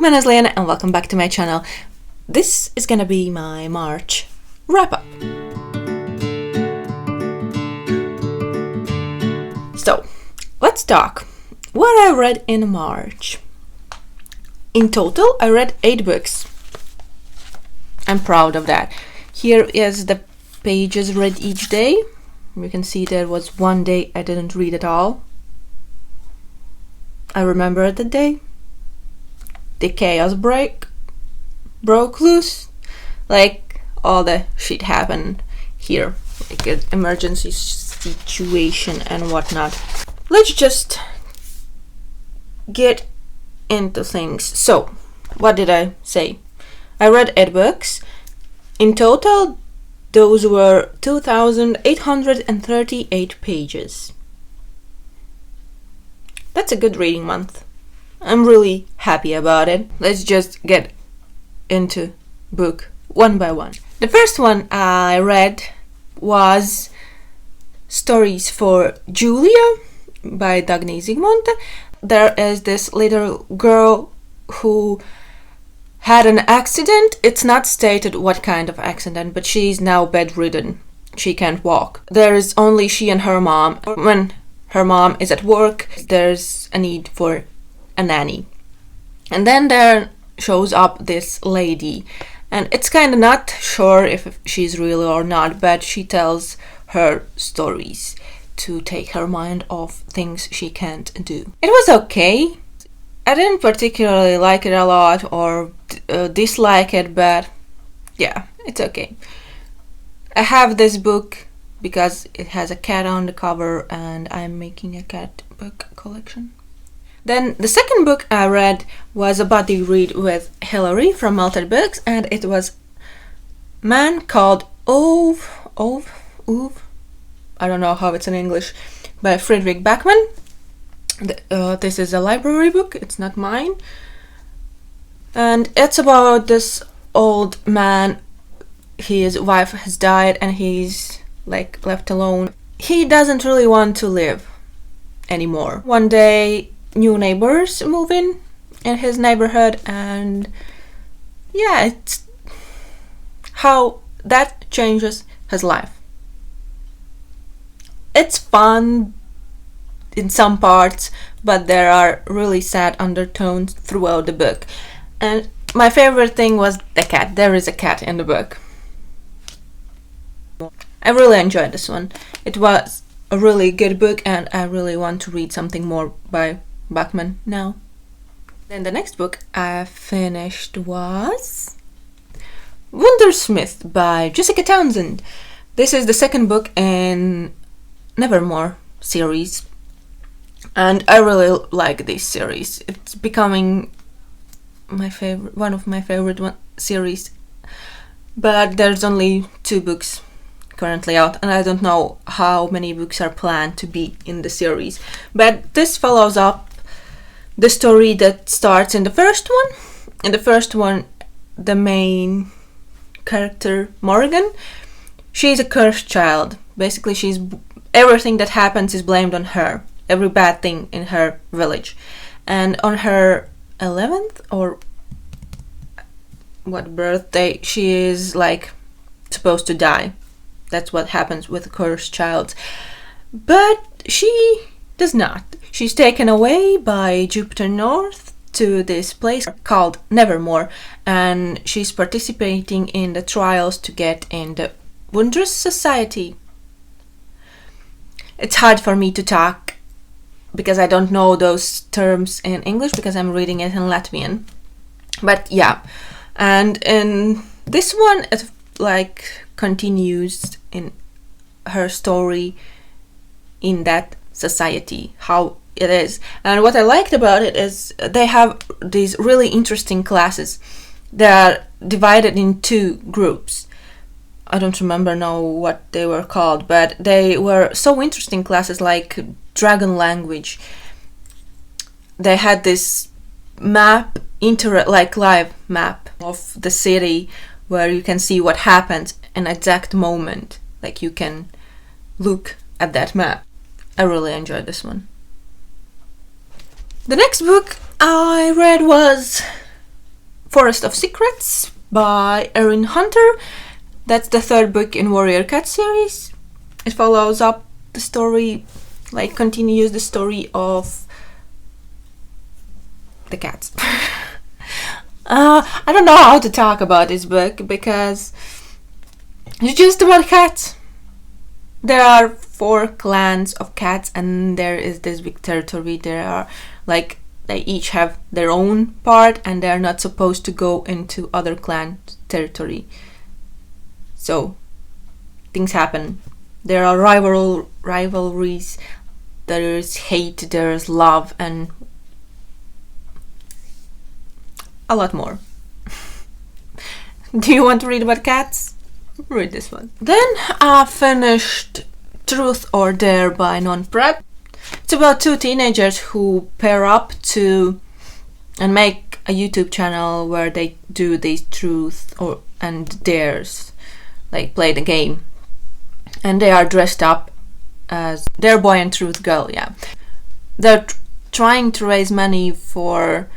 my name is Liene and welcome back to my channel. This is gonna be my March wrap-up. So, let's talk. What I read in March. In total, I read 8 books. I'm proud of that. Here is the pages read each day. You can see there was one day I didn't read at all. I remember the day. The chaos broke loose. Like, all the shit happened here. Like an emergency situation and whatnot. Let's just get into things. So, what did I say? I read 8 books. In total, those were 2,838 pages. That's a good reading month. I'm really happy about it. Let's just get into book one by one. The first one I read was Stories for Julia by Dagny Zygmunt. There is this little girl who had an accident. It's not stated what kind of accident, but she's now bedridden. She can't walk. There is only she and her mom. When her mom is at work, there's a need for a nanny. And then there shows up this lady, and it's kind of not sure if she's real or not, but she tells her stories to take her mind off things she can't do. It was okay. I didn't particularly like it a lot or dislike it, but yeah, it's okay. I have this book because it has a cat on the cover and I'm making a cat book collection. Then the second book I read was a buddy read with Hillary from Melted Books, and it was Man Called Ove, I don't know how it's in English, by Fredrik Backman. This is a library book, it's not mine. And it's about this old man, his wife has died and he's like left alone. He doesn't really want to live anymore. One day, new neighbors move in his neighborhood, and yeah, it's how that changes his life. It's fun in some parts, but there are really sad undertones throughout the book. And my favorite thing was the cat. There is a cat in the book. I really enjoyed this one. It was a really good book and I really want to read something more by Bachman now. Then the next book I finished was Wondersmith by Jessica Townsend. This is the second book in Nevermore series, and I really like this series. It's becoming my favorite, one of my favorite series, but there's only 2 books currently out, and I don't know how many books are planned to be in the series. But this follows up the story that starts in the first one. In the first one, the main character, Morgan, she's a cursed child. Basically, everything that happens is blamed on her. Every bad thing in her village. And on her 11th or what birthday, she is like supposed to die. That's what happens with a cursed child. But she does not. She's taken away by Jupiter North to this place called Nevermore, and she's participating in the trials to get in the Wondrous Society. It's hard for me to talk because I don't know those terms in English because I'm reading it in Latvian. But yeah, and in this one it like continues in her story in that society, how it is. And what I liked about it is they have these really interesting classes. They are divided in 2 groups. I don't remember now what they were called, but they were so interesting classes, like dragon language. They had this map, like live map of the city where you can see what happened in exact moment. Like you can look at that map. I really enjoyed this one. The next book I read was Forest of Secrets by Erin Hunter. That's the third book in Warrior Cat series. It follows up the story, like continues the story of the cats. I don't know how to talk about this book because it's just about cats. There are 4 clans of cats and there is this big territory. There are like they each have their own part and they're not supposed to go into other clan territory. So things happen. There are rivalries, there's hate, there's love, and a lot more. Do you want to read about cats? Read this one. Then I finished Truth or Dare by Non Prep. It's about 2 teenagers who pair up and make a YouTube channel where they do these truth and dares, like play the game. And they are dressed up as Dare Boy and Truth Girl, yeah. They're trying to raise money for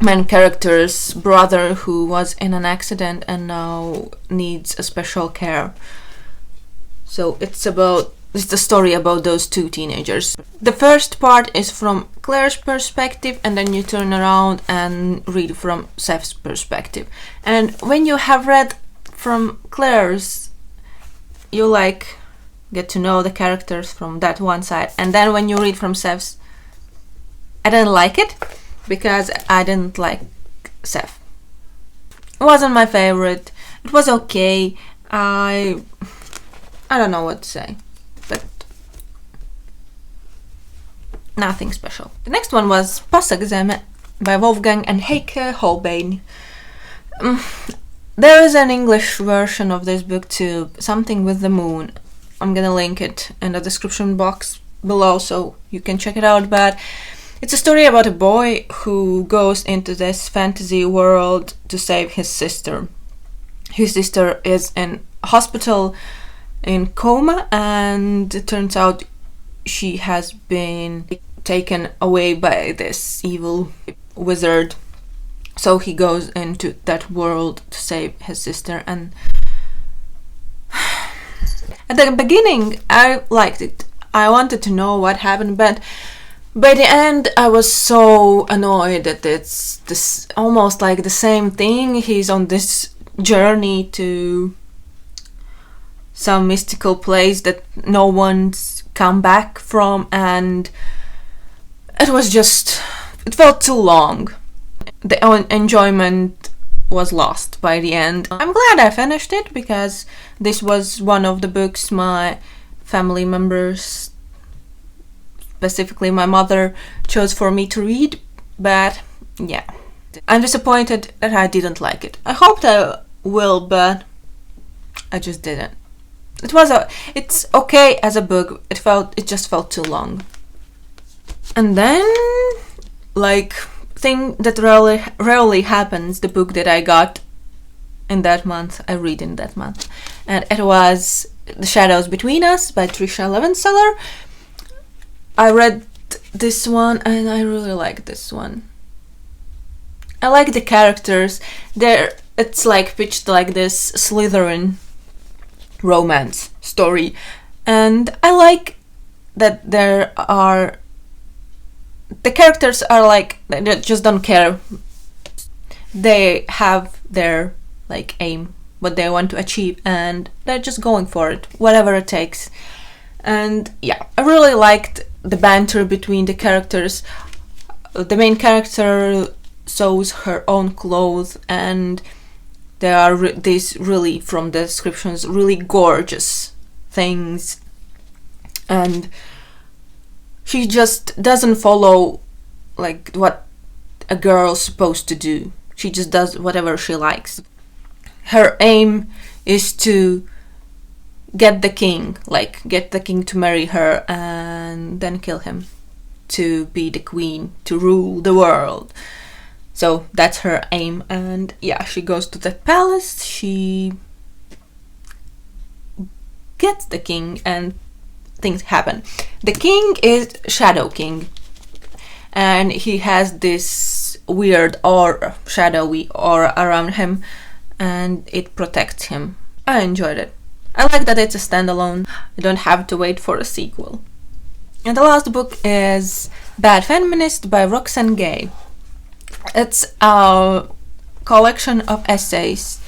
main character's brother who was in an accident and now needs a special care. So it's the story about those 2 teenagers. The first part is from Claire's perspective and then you turn around and read from Seth's perspective. And when you have read from Claire's, you like get to know the characters from that one side, and then when you read from Seth's, I didn't like it because I didn't like Seth. It wasn't my favorite. It was okay. I don't know what to say, but nothing special. The next one was Postexam by Wolfgang and Heike Holbein. There is an English version of this book too, something with the moon. I'm gonna link it in the description box below so you can check it out, but it's a story about a boy who goes into this fantasy world to save his sister. His sister is in hospital in coma and it turns out she has been taken away by this evil wizard. So he goes into that world to save his sister, and at the beginning I liked it. I wanted to know what happened, but by the end I was so annoyed that it's this almost like the same thing. He's on this journey to some mystical place that no one's come back from, and it felt too long. The enjoyment was lost by the end. I'm glad I finished it because this was one of the books my family members, specifically my mother, chose for me to read, but yeah. I'm disappointed that I didn't like it. I hoped I will, but I just didn't. It's okay as a book. It just felt too long. And then, like, thing that rarely happens, the book that I got in that month, I read in that month, and it was The Shadows Between Us by Trisha Levenseller. I read this one and I really like this one. I like the characters. It's like pitched like this Slytherin romance story, and I like that the characters are like, they just don't care. They have their like aim, what they want to achieve, and they're just going for it, whatever it takes. And yeah, I really liked the banter between the characters. The main character sews her own clothes, and there are these really, from the descriptions, really gorgeous things, and she just doesn't follow like what a girl's supposed to do. She just does whatever she likes. Her aim is to get the king to marry her and then kill him, to be the queen, to rule the world. So that's her aim, and yeah, she goes to the palace, she gets the king, and things happen. The king is Shadow King, and he has this weird or shadowy aura around him, and it protects him. I enjoyed it. I like that it's a standalone. I don't have to wait for a sequel. And the last book is Bad Feminist by Roxane Gay. It's a collection of essays,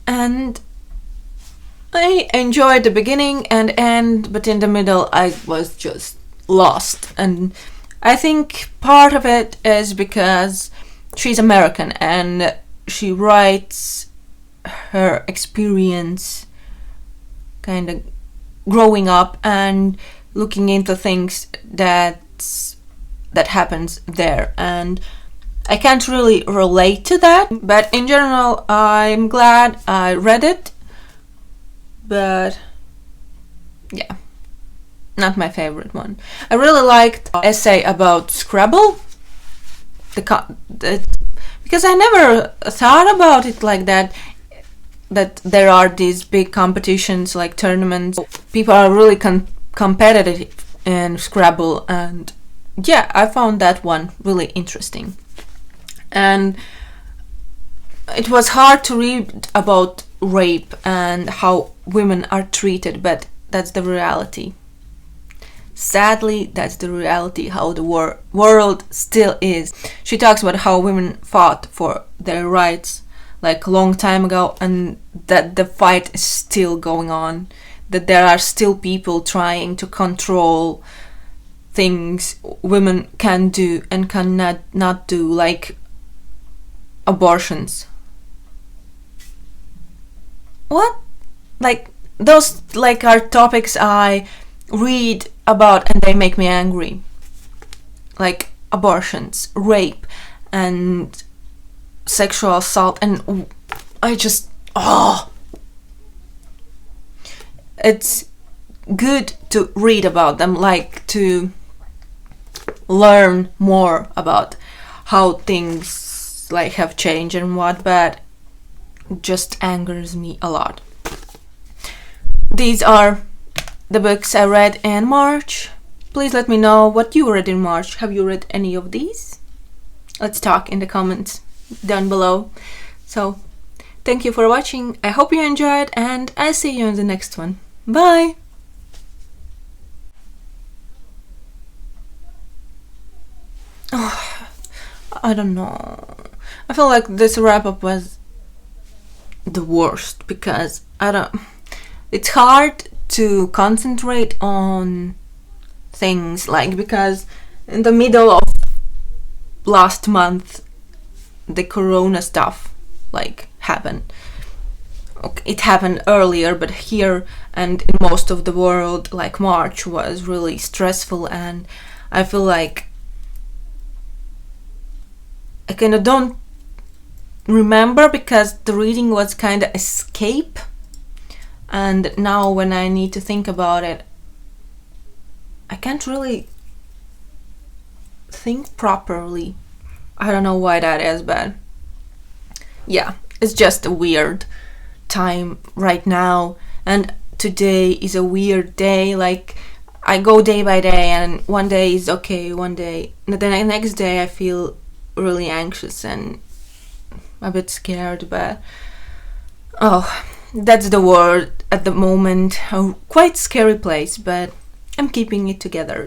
and I enjoyed the beginning and end, but in the middle I was just lost. And I think part of it is because she's American and she writes her experience kind of growing up and looking into things that happens there, and I can't really relate to that, but in general I'm glad I read it. But yeah, not my favorite one. I really liked the essay about Scrabble, because I never thought about it like that there are these big competitions like tournaments. People are really competitive in Scrabble, and yeah, I found that one really interesting. And it was hard to read about rape and how women are treated, but that's the reality. Sadly, that's the reality, how the world still is. She talks about how women fought for their rights like a long time ago, and that the fight is still going on, that there are still people trying to control things women can do and cannot not do, like abortions. What? Like, those like are topics I read about and they make me angry. Like abortions, rape, and sexual assault, and I just it's good to read about them, like to learn more about how things like have changed and what, but just angers me a lot. These are the books I read in March. Please let me know what you read in March. Have you read any of these? Let's talk in the comments down below. So, thank you for watching. I hope you enjoyed, and I'll see you in the next one. Bye! Oh, I don't know. I feel like this wrap-up was the worst because it's hard to concentrate on things, like, because in the middle of last month the corona stuff like happened. Okay, it happened earlier, but here and in most of the world, like, March was really stressful, and I feel like I kind of don't remember because the reading was kind of escape, and now when I need to think about it, I can't really think properly. I don't know why that is, but yeah, it's just a weird time right now, and today is a weird day. Like, I go day by day, and one day is okay, one day, the next day I feel really anxious and a bit scared, but that's the world at the moment. A quite scary place, but I'm keeping it together.